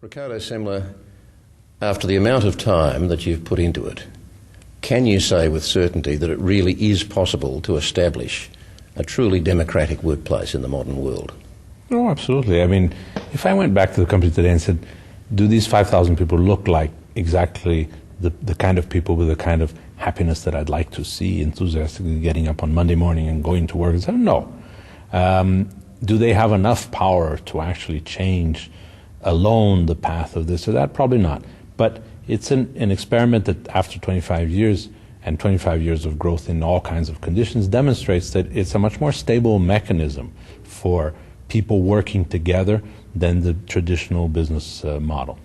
Ricardo Semler, after the amount of time that you've put into it, can you say with certainty that it really is possible to establish a truly democratic workplace in the modern world? Oh, absolutely. I mean, if I went back to the company today and said, do these 5,000 people look like exactly the kind of people with the kind of happiness that I'd like to see, enthusiastically getting up on Monday morning and going to work? I said, no. Do they have enough power to actually change alone the path of this or that? Probably not. But it's an experiment that after 25 years and 25 years of growth in all kinds of conditions demonstrates that it's a much more stable mechanism for people working together than the traditional business model.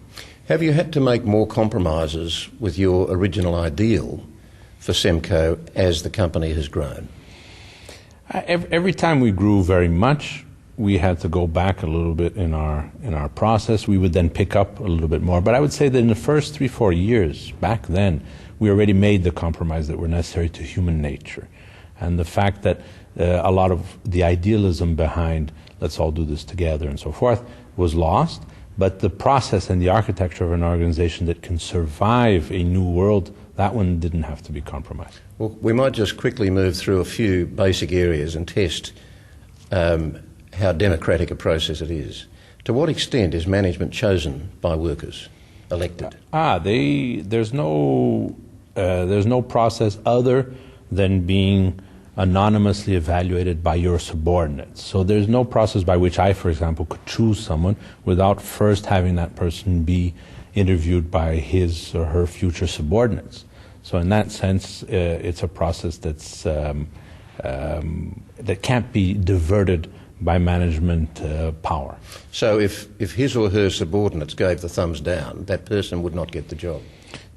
Have you had to make more compromises with your original ideal for Semco as the company has grown? Every time we grew very much, we had to go back a little bit in our process. We would then pick up a little bit more. But I would say that in the first 3-4 years, back then, we already made the compromise that were necessary to human nature. And the fact that a lot of the idealism behind, let's all do this together and so forth, was lost. But the process and the architecture of an organization that can survive a new world, that one didn't have to be compromised. Well, we might just quickly move through a few basic areas and test how democratic a process it is. To what extent is management chosen by workers, elected? There's no process other than being anonymously evaluated by your subordinates. So there's no process by which I, for example, could choose someone without first having that person be interviewed by his or her future subordinates. So in that sense, it's a process that's that can't be diverted by management power. So if his or her subordinates gave the thumbs down, that person would not get the job?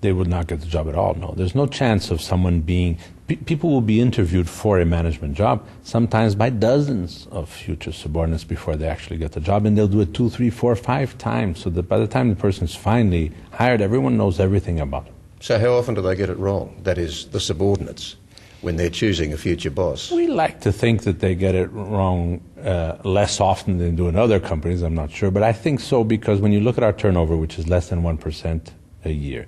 They would not get the job at all, no. There's no chance of someone being... People will be interviewed for a management job, sometimes by dozens of future subordinates before they actually get the job, and they'll do it 2, 3, 4, 5 times, so that by the time the person's finally hired, everyone knows everything about it. So how often do they get it wrong? That is, the subordinates, when they're choosing a future boss? We like to think that they get it wrong less often than they do in other companies. I'm not sure, but I think so, because when you look at our turnover, which is less than 1% a year,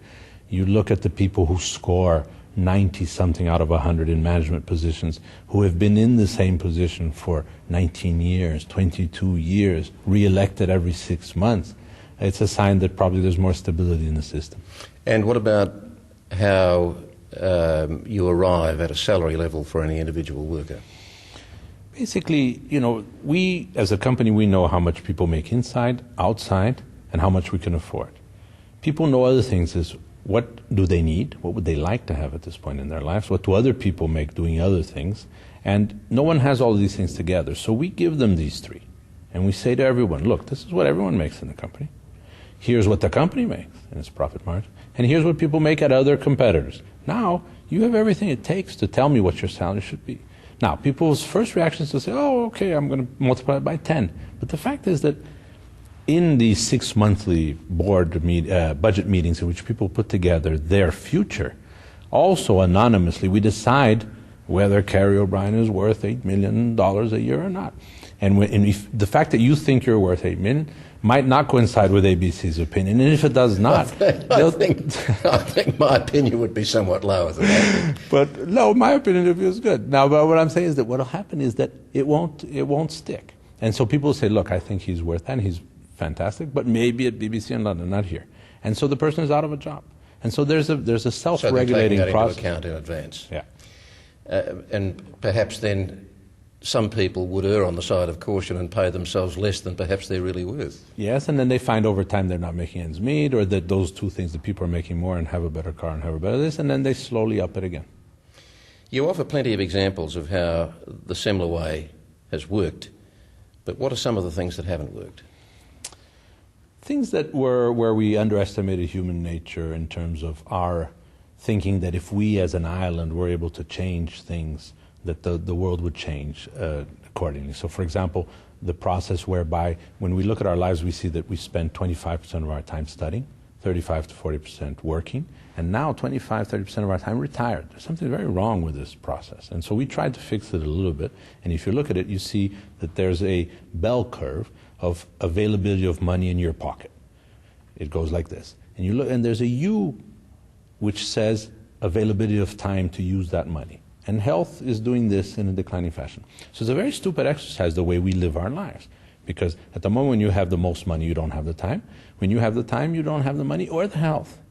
you look at the people who score 90-something out of 100 in management positions, who have been in the same position for 19 years, 22 years, re-elected every 6 months. It's a sign that probably there's more stability in the system. And what about how you arrive at a salary level for any individual worker? Basically, we as a company, we know how much people make inside, outside, and how much we can afford. People know other things is what do they need, what would they like to have at this point in their lives, what do other people make doing other things, and no one has all of these things together. So we give them these three, and we say to everyone, look, this is what everyone makes in the company. Here's what the company makes in its profit margin, and here's what people make at other competitors. Now, you have everything it takes to tell me what your salary should be. Now, people's first reaction is to say, oh, okay, I'm going to multiply it by 10. But the fact is that in these 6 monthly budget meetings in which people put together their future, also anonymously, we decide whether Carrie O'Brien is worth $8 million a year or not. And if the fact that you think you're worth $8 million might not coincide with ABC's opinion, and if it does not, I think my opinion would be somewhat lower than that. But no, my opinion of you is good. Now, but what I'm saying is that what will happen is that it won't stick. And so people say, look, I think he's worth that, and he's fantastic, but maybe at BBC in London, not here. And so the person is out of a job. And so there's a self-regulating process. So they're taking that into account in advance. Yeah. And perhaps then some people would err on the side of caution and pay themselves less than perhaps they're really worth. Yes, and then they find over time they're not making ends meet, or that those two things, that people are making more and have a better car and have a better this, and then they slowly up it again. You offer plenty of examples of how the Semler way has worked, but what are some of the things that haven't worked? Things that were where we underestimated human nature in terms of our thinking that if we as an island were able to change things, that the world would change accordingly. So for example, the process whereby when we look at our lives, we see that we spend 25% of our time studying, 35 to 40% working, and now 25, 30% of our time retired. There's something very wrong with this process. And so we tried to fix it a little bit. And if you look at it, you see that there's a bell curve of availability of money in your pocket. it goes like this. And you look, and there's a U which says availability of time to use that money. And health is doing this in a declining fashion. So it's a very stupid exercise, the way we live our lives. Because at the moment when you have the most money, you don't have the time. When you have the time, you don't have the money or the health.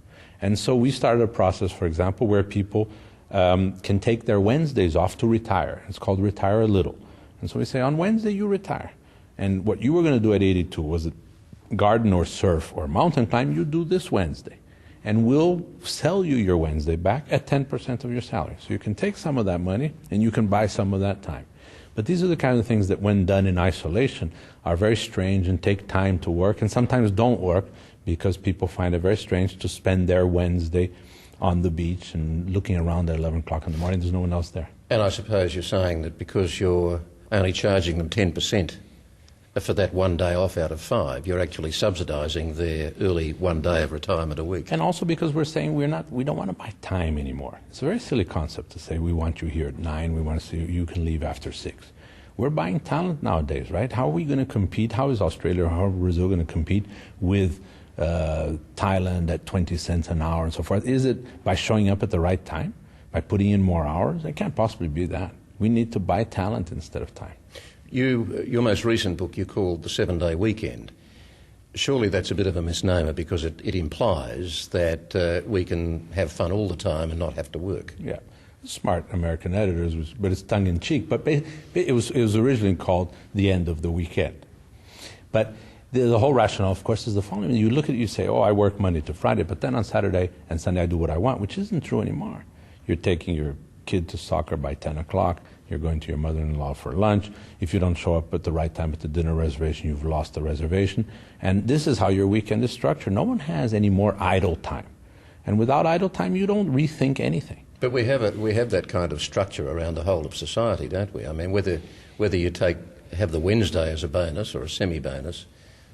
And so we started a process, for example, where people can take their Wednesdays off to retire. It's called Retire a Little. And so we say, on Wednesday, you retire. And what you were going to do at 82, was it garden or surf or mountain climb, you do this Wednesday. And we'll sell you your Wednesday back at 10% of your salary. So you can take some of that money and you can buy some of that time. But these are the kind of things that when done in isolation are very strange and take time to work and sometimes don't work because people find it very strange to spend their Wednesday on the beach and looking around at 11 o'clock in the morning, there's no one else there. And I suppose you're saying that because you're only charging them 10% for that 1 day off out of 5, you're actually subsidising their early 1 day of retirement a week. And also because we're saying we don't want to buy time anymore. It's a very silly concept to say we want you here at 9, we want to see you can leave after 6. We're buying talent nowadays, right? How are we going to compete? How is Australia or how is Brazil going to compete with Thailand at 20 cents an hour and so forth? Is it by showing up at the right time? By putting in more hours? It can't possibly be that. We need to buy talent instead of time. Your most recent book you called The 7-Day Weekend. Surely that's a bit of a misnomer because it implies that we can have fun all the time and not have to work. Yeah, smart American editors, but it's tongue-in-cheek. But it was originally called The End of the Weekend. But the whole rationale, of course, is the following. You look at it, you say, oh, I work Monday to Friday, but then on Saturday and Sunday I do what I want, which isn't true anymore. You're taking your kid to soccer by 10 o'clock. You're going to your mother-in-law for lunch. If you don't show up at the right time at the dinner reservation, you've lost the reservation. And this is how your weekend is structured. No one has any more idle time. And without idle time, you don't rethink anything. But we have that kind of structure around the whole of society, don't we? I mean, whether you have the Wednesday as a bonus or a semi-bonus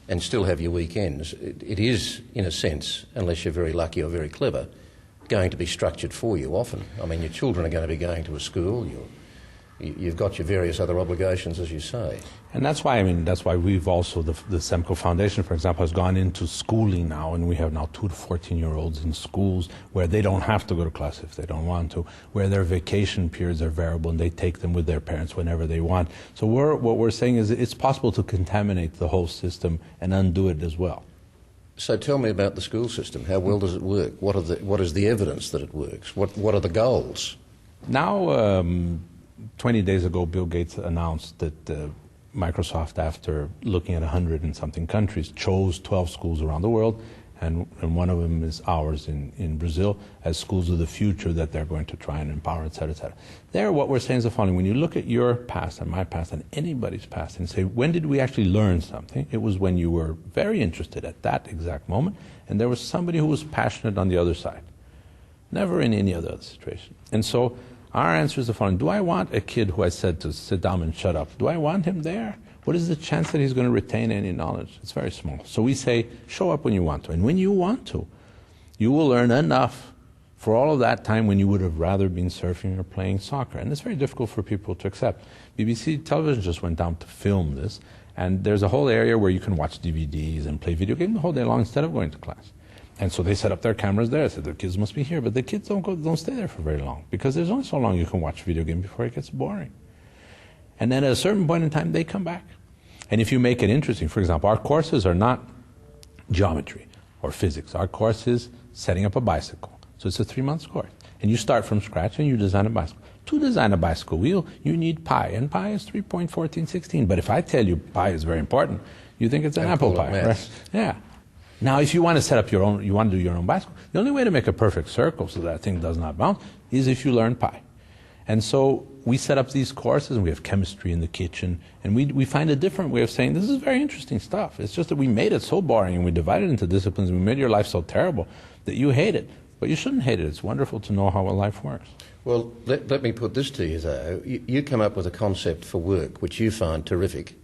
and still have your weekends, it is, in a sense, unless you're very lucky or very clever, going to be structured for you often. I mean, your children are going to be going to a school, you've got your various other obligations, as you say. And that's why we've also, the Semco Foundation, for example, has gone into schooling now, and we have now 2 to 14-year-olds in schools where they don't have to go to class if they don't want to, where their vacation periods are variable and they take them with their parents whenever they want. So what we're saying is it's possible to contaminate the whole system and undo it as well. So tell me about the school system. How well does it work? What is the evidence that it works? What are the goals? Now, 20 days ago, Bill Gates announced that Microsoft, after looking at 100 and something countries, chose 12 schools around the world, and one of them is ours in Brazil, as schools of the future that they're going to try and empower, et cetera, et cetera. There, what we're saying is the following. When you look at your past and my past and anybody's past and say, when did we actually learn something? It was when you were very interested at that exact moment, and there was somebody who was passionate on the other side. Never in any other situation. And so our answer is the following. Do I want a kid who I said to sit down and shut up? Do I want him there? What is the chance that he's going to retain any knowledge? It's very small. So we say, show up when you want to. And when you want to, you will earn enough for all of that time when you would have rather been surfing or playing soccer. And it's very difficult for people to accept. BBC television just went down to film this. And there's a whole area where you can watch DVDs and play video games the whole day long instead of going to class. And so they set up their cameras there. I said, the kids must be here. But the kids don't stay there for very long because there's only so long you can watch video game before it gets boring. And then at a certain point in time, they come back. And if you make it interesting, for example, our courses are not geometry or physics. Our course is setting up a bicycle. So it's a 3-month course. And you start from scratch and you design a bicycle. To design a bicycle wheel, you need pi. And pi is 3.1416. But if I tell you pi is very important, you think it's an apple pie, right? Yeah. Now, if you want to set up you want to do your own bicycle, the only way to make a perfect circle so that thing does not bounce is if you learn pi. And so we set up these courses, and we have chemistry in the kitchen, and we find a different way of saying, this is very interesting stuff. It's just that we made it so boring, and we divided it into disciplines, and we made your life so terrible that you hate it. But you shouldn't hate it. It's wonderful to know how a life works. Well, let me put this to you, though. You come up with a concept for work, which you find terrific.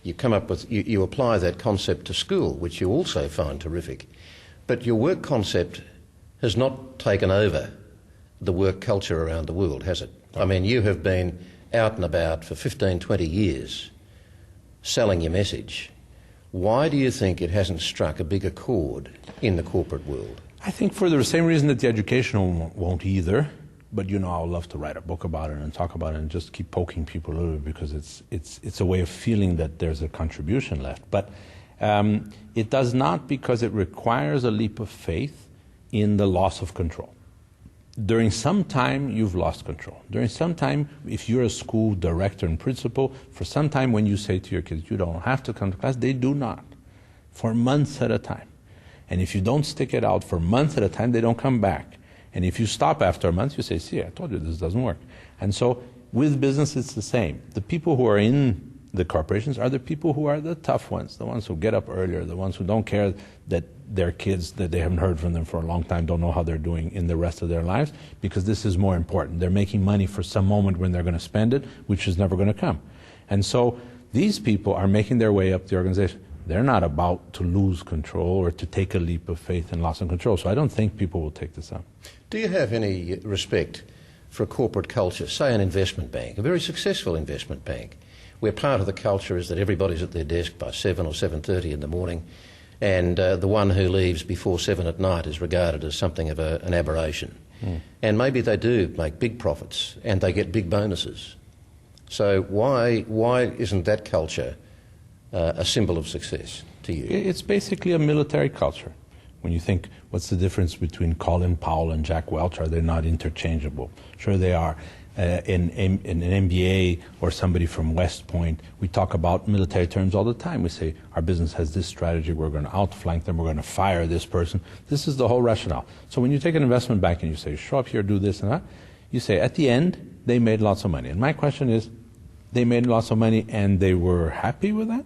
You apply that concept to school, which you also find terrific. But your work concept has not taken over the work culture around the world, has it? I mean, you have been out and about for 15, 20 years selling your message. Why do you think it hasn't struck a bigger chord in the corporate world? I think for the same reason that the educational won't either. But I would love to write a book about it and talk about it and just keep poking people a little bit, because it's a way of feeling that there's a contribution left. But it does not, because it requires a leap of faith in the loss of control. During some time, you've lost control. During some time, if you're a school director and principal, for some time when you say to your kids, you don't have to come to class, they do not, for months at a time. And if you don't stick it out for months at a time, they don't come back. And if you stop after a month, you say, see, I told you this doesn't work. And so with business, it's the same. The people who are in the corporations are the people who are the tough ones, the ones who get up earlier, the ones who don't care that their kids, that they haven't heard from them for a long time, don't know how they're doing in the rest of their lives, because this is more important. They're making money for some moment when they're going to spend it, which is never going to come. And so these people are making their way up the organization. They're not about to lose control or to take a leap of faith and loss of control. So I don't think people will take this up. Do you have any respect for a corporate culture, say an investment bank, a very successful investment bank, where part of the culture is that everybody's at their desk by 7 or 7:30 in the morning, and the one who leaves before 7 at night is regarded as something of an aberration? And maybe they do make big profits and they get big bonuses. So why isn't that culture a symbol of success to you? It's basically a military culture. When you think, what's the difference between Colin Powell and Jack Welch? Are they not interchangeable? Sure they are. In an MBA or somebody from West Point, we talk about military terms all the time. We say, our business has this strategy, we're going to outflank them, we're going to fire this person. This is the whole rationale. So when you take an investment bank and you say, show up here, do this and that, you say, at the end, they made lots of money. And my question is, they made lots of money and they were happy with that?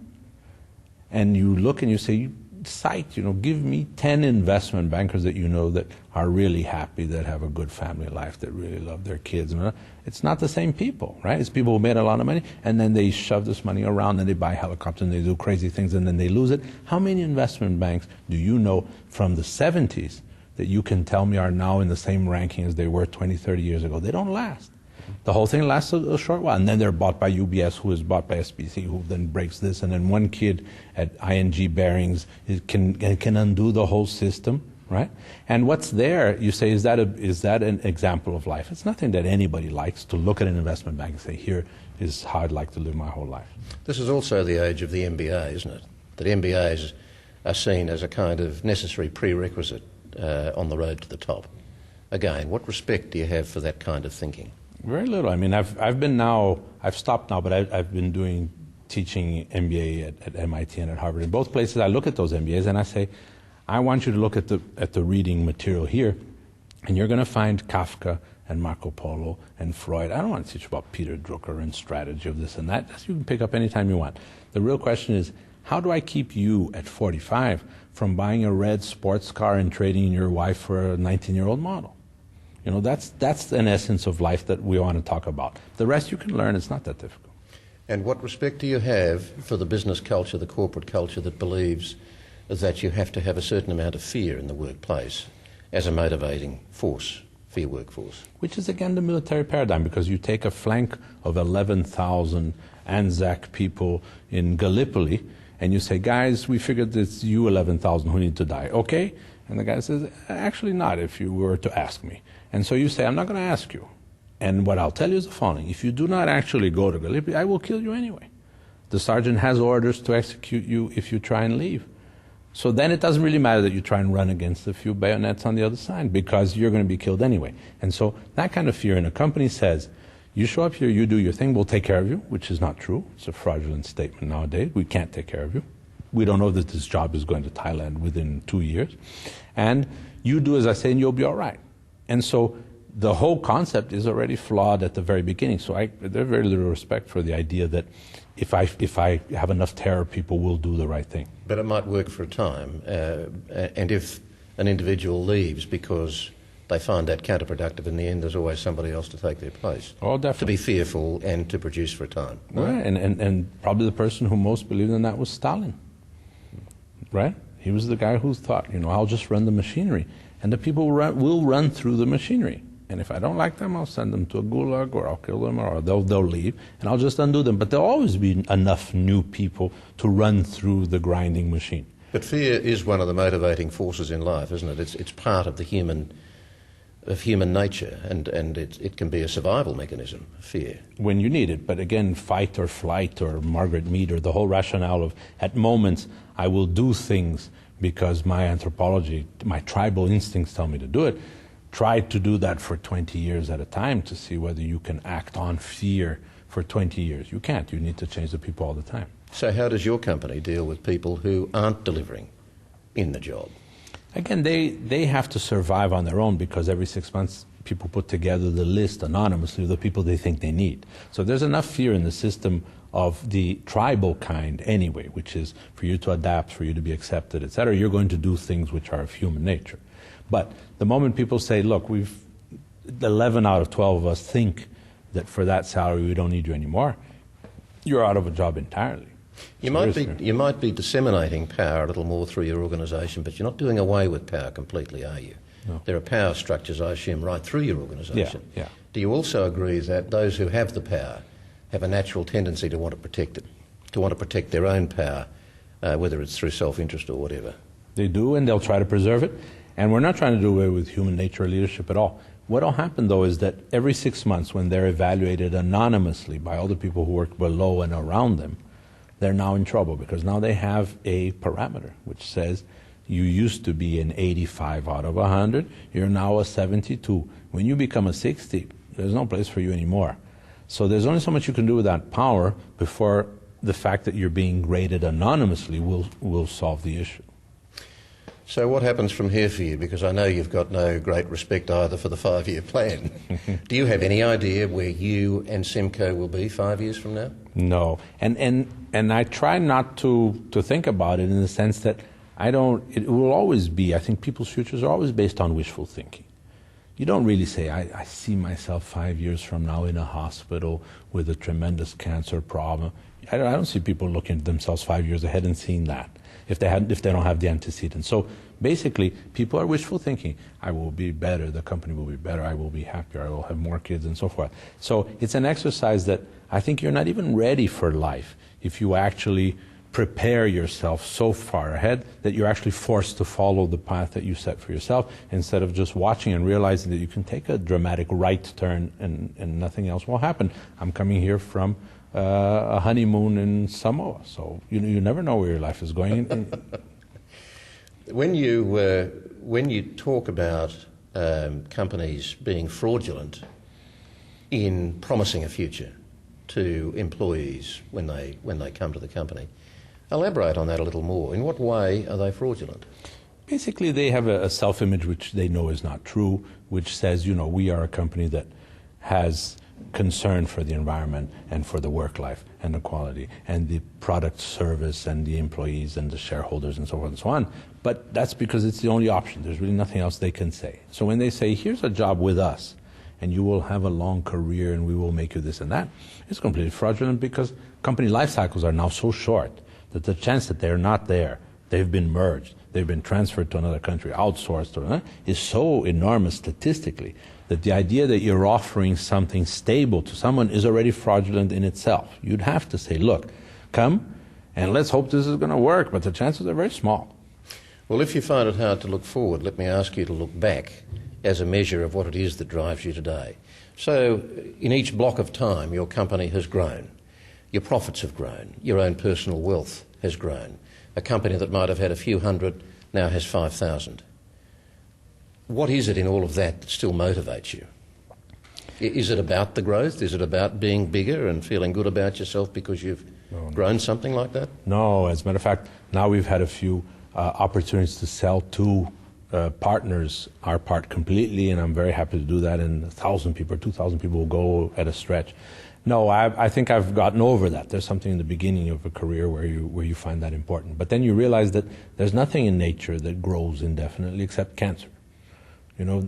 And you look and you say, cite, give me 10 investment bankers that that are really happy, that have a good family life, that really love their kids. It's not the same people, right? It's people who made a lot of money and then they shove this money around and they buy helicopters and they do crazy things and then they lose it. How many investment banks do you know from the 70s that you can tell me are now in the same ranking as they were 20, 30 years ago? They don't last. The whole thing lasts a short while, and then they're bought by UBS, who is bought by SBC, who then breaks this, and then one kid at ING Barings can undo the whole system, right? And what's there, you say, is that an example of life? It's nothing that anybody likes, to look at an investment bank and say, here is how I'd like to live my whole life. This is also the age of the MBA, isn't it? That MBAs are seen as a kind of necessary prerequisite on the road to the top. Again, what respect do you have for that kind of thinking? Very little. I mean, I've stopped now, but I've been teaching MBA at MIT and at Harvard. In both places, I look at those MBAs and I say, I want you to look at the reading material here, and you're going to find Kafka and Marco Polo and Freud. I don't want to teach about Peter Drucker and strategy of this and that. You can pick up anytime you want. The real question is, how do I keep you at 45 from buying a red sports car and trading your wife for a 19-year-old model? That's an essence of life that we want to talk about. The rest you can learn. It's not that difficult. And what respect do you have for the business culture, the corporate culture that believes that you have to have a certain amount of fear in the workplace as a motivating force for your workforce? Which is, again, the military paradigm, because you take a flank of 11,000 Anzac people in Gallipoli, and you say, guys, we figured it's you 11,000 who need to die, okay? And the guy says, actually not, if you were to ask me. And so you say, I'm not going to ask you. And what I'll tell you is the following. If you do not actually go to Gallipoli, I will kill you anyway. The sergeant has orders to execute you if you try and leave. So then it doesn't really matter that you try and run against a few bayonets on the other side, because you're going to be killed anyway. And so that kind of fear in a company says, you show up here, you do your thing, we'll take care of you, which is not true. It's a fraudulent statement nowadays. We can't take care of you. We don't know that this job is going to Thailand within 2 years. And you do as I say and you'll be all right. And so the whole concept is already flawed at the very beginning. So there's very little respect for the idea that if I have enough terror, people will do the right thing. But it might work for a time. And if an individual leaves because they find that counterproductive, in the end there's always somebody else to take their place. Oh, definitely. To be fearful and to produce for a time. Right? And probably the person who most believed in that was Stalin. Right? He was the guy who thought, I'll just run the machinery. And the people will run through the machinery. And if I don't like them, I'll send them to a gulag, or I'll kill them, or they'll leave, and I'll just undo them. But there'll always be enough new people to run through the grinding machine. But fear is one of the motivating forces in life, isn't it? It's part of the human nature, and it can be a survival mechanism, fear. When you need it. But again, fight or flight, or Margaret Mead, or the whole rationale of, at moments, I will do things because my anthropology, my tribal instincts tell me to do it. Try to do that for 20 years at a time to see whether you can act on fear for 20 years. You can't. You need to change the people all the time. So how does your company deal with people who aren't delivering in the job? Again, they have to survive on their own, because every 6 months people put together the list anonymously of the people they think they need. So there's enough fear in the system of the tribal kind anyway, which is for you to adapt, for you to be accepted, etc. You're going to do things which are of human nature. But the moment people say, look, 11 out of 12 of us think that for that salary we don't need you anymore, you're out of a job entirely. You might be disseminating power a little more through your organisation, but you're not doing away with power completely, are you? No. There are power structures, I assume, right through your organisation. Yeah. Do you also agree that those who have the power have a natural tendency to want to protect it, to want to protect their own power, whether it's through self-interest or whatever? They do, and they'll try to preserve it. And we're not trying to do away with human nature or leadership at all. What will happen, though, is that every 6 months, when they're evaluated anonymously by all the people who work below and around them, they're now in trouble, because now they have a parameter which says you used to be an 85 out of 100, you're now a 72. When you become a 60, there's no place for you anymore. So there's only so much you can do with that power before the fact that you're being graded anonymously will solve the issue. So what happens from here for you? Because I know you've got no great respect either for the 5-year plan. Do you have any idea where you and Semco will be 5 years from now? No, and I try not to think about it in the sense that it will always be, I think people's futures are always based on wishful thinking. You don't really say, I see myself 5 years from now in a hospital with a tremendous cancer problem. I don't see people looking at themselves 5 years ahead and seeing that, if they don't have the antecedents. So basically, people are wishful thinking. I will be better, the company will be better, I will be happier, I will have more kids, and so forth. So it's an exercise that I think you're not even ready for life if you actually prepare yourself so far ahead that you're actually forced to follow the path that you set for yourself, instead of just watching and realizing that you can take a dramatic right turn and nothing else will happen. I'm coming here from a honeymoon in Samoa, so you never know where your life is going. When you talk about companies being fraudulent in promising a future to employees when they come to the company, elaborate on that a little more. In what way are they fraudulent? Basically, they have a self-image which they know is not true, which says, we are a company that has concern for the environment and for the work life and the quality and the product service and the employees and the shareholders and so forth and so on. But that's because it's the only option. There's really nothing else they can say. So when they say, here's a job with us and you will have a long career and we will make you this and that, it's completely fraudulent, because company life cycles are now so short that the chance that they're not there, they've been merged, they've been transferred to another country, outsourced, is so enormous statistically that the idea that you're offering something stable to someone is already fraudulent in itself. You'd have to say, look, come and let's hope this is going to work, but the chances are very small. Well, if you find it hard to look forward, let me ask you to look back as a measure of what it is that drives you today. So in each block of time, your company has grown. Your profits have grown. Your own personal wealth has grown. A company that might have had a few hundred now has 5,000. What is it in all of that still motivates you? Is it about the growth? Is it about being bigger and feeling good about yourself because you've grown something like that? No, as a matter of fact, now we've had a few opportunities to sell to partners our part completely, and I'm very happy to do that, and 1,000 people or 2,000 people will go at a stretch. No, I think I've gotten over that. There's something in the beginning of a career where you find that important. But then you realize that there's nothing in nature that grows indefinitely except cancer.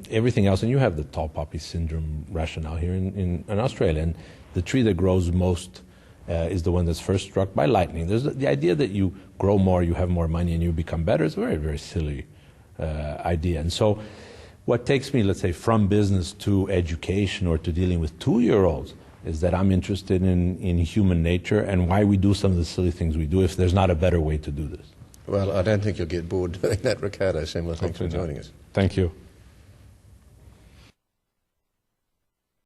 Everything else, and you have the tall poppy syndrome rationale here in Australia, and the tree that grows most is the one that's first struck by lightning. There's the idea that you grow more, you have more money, and you become better is a very, very silly idea. And so What takes me, let's say, from business to education or to dealing with 2-year-olds is that I'm interested in human nature and why we do some of the silly things we do if there's not a better way to do this. Well, I don't think you'll get bored doing that, Ricardo Semler. Thanks for joining us. Thank you.